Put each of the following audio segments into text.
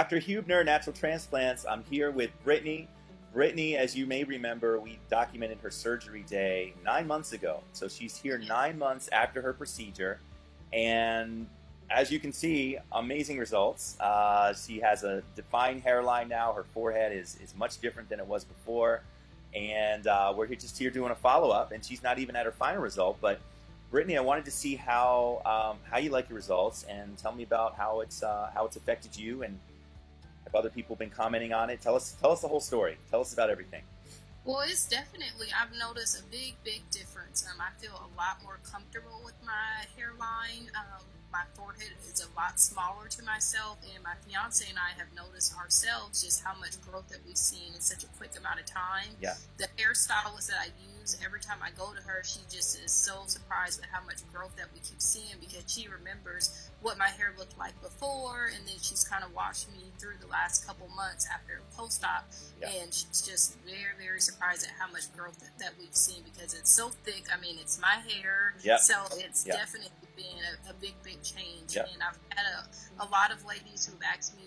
Dr. Hubner, Natural Transplants. I'm here with Brittany. Brittany, as you may remember, we documented her surgery day 9 months ago. So she's here 9 months after her procedure. And as you can see, amazing results. She has a defined hairline now. Her forehead is much different than it was before. And we're just here doing a follow-up. And she's not even at her final result. But Brittany, I wanted to see how you like your results, and tell me about how it's affected you, and if other people have been commenting on it. Tell us the whole story. Tell us about everything. Well, it's definitely, I've noticed a big difference. I feel a lot more comfortable with my hairline. My forehead is a lot smaller to myself, and my fiance and I have noticed ourselves just how much growth that we've seen in such a quick amount of time. Yeah. The hairstylist that I use, every time I go to her, she just is so surprised at how much growth that we keep seeing, because she remembers what my hair looked like before, and then she's kind of watched me through the last couple months after post-op, and she's just very surprised at how much growth that we've seen, because it's so thick. I mean, it's my hair, so it's definitely been a big change. And I've had a lot of ladies who've asked me,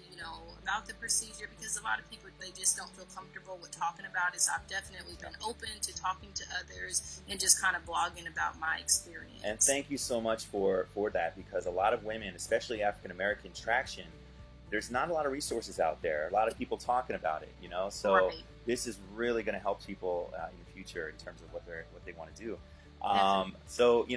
about the procedure, because a lot of people, they just don't feel comfortable with talking about it. So I've definitely been open to talking to others and just kind of blogging about my experience. And thank you so much for that, because a lot of women, especially African American traction, there's not a lot of resources out there. A lot of people talking about it, So this is really going to help people in the future in terms of what they want to do. So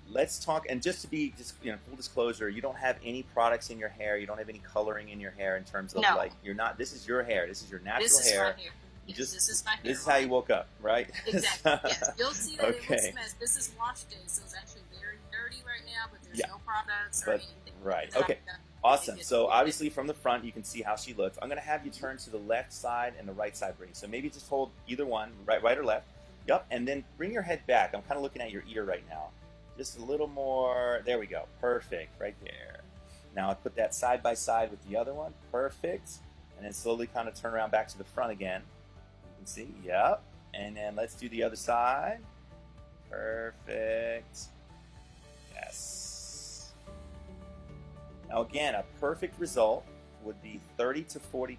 let's talk. And just full disclosure, you don't have any products in your hair. You don't have any coloring in your hair in terms of you're not. This is your hair. This is your natural hair. My hair. Yes, this is my hair. This is how you woke up, right? Exactly. Yes, you'll see that it looks a mess. This is wash day, so it's actually very dirty right now. But there's no products or anything. Right. Okay. Awesome. So obviously from the front, you can see how she looks. I'm going to have you turn to the left side and the right side, Brittany. So maybe just hold either one, right or left. Yep, and then bring your head back. I'm kind of looking at your ear right now. Just a little more. There we go. Perfect. Right there. Now I put that side by side with the other one. Perfect. And then slowly kind of turn around back to the front again. You can see. Yep. And then let's do the other side. Perfect. Yes. Now again, a perfect result would be 30 to 40%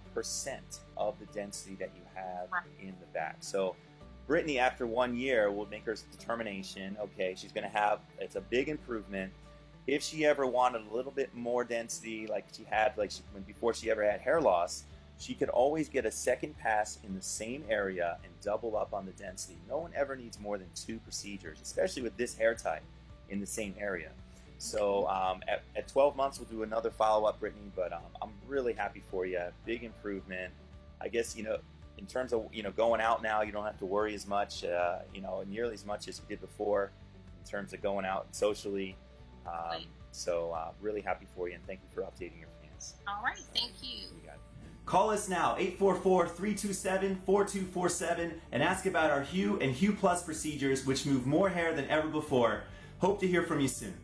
of the density that you have in the back. So Brittany, after 1 year, will make her determination. Okay, she's going to have, it's a big improvement. If she ever wanted a little bit more density, like she had, before she ever had hair loss, she could always get a second pass in the same area and double up on the density. No one ever needs more than 2 procedures, especially with this hair type in the same area. So at 12 months, we'll do another follow-up, Brittany, but I'm really happy for you. Big improvement. I guess, in terms of going out now, you don't have to worry as much, nearly as much as you did before, in terms of going out socially. So really happy for you, and thank you for updating your fans. All right, thank you. Call us now, 844-327-4247, and ask about our Hue and Hue Plus procedures, which move more hair than ever before. Hope to hear from you soon.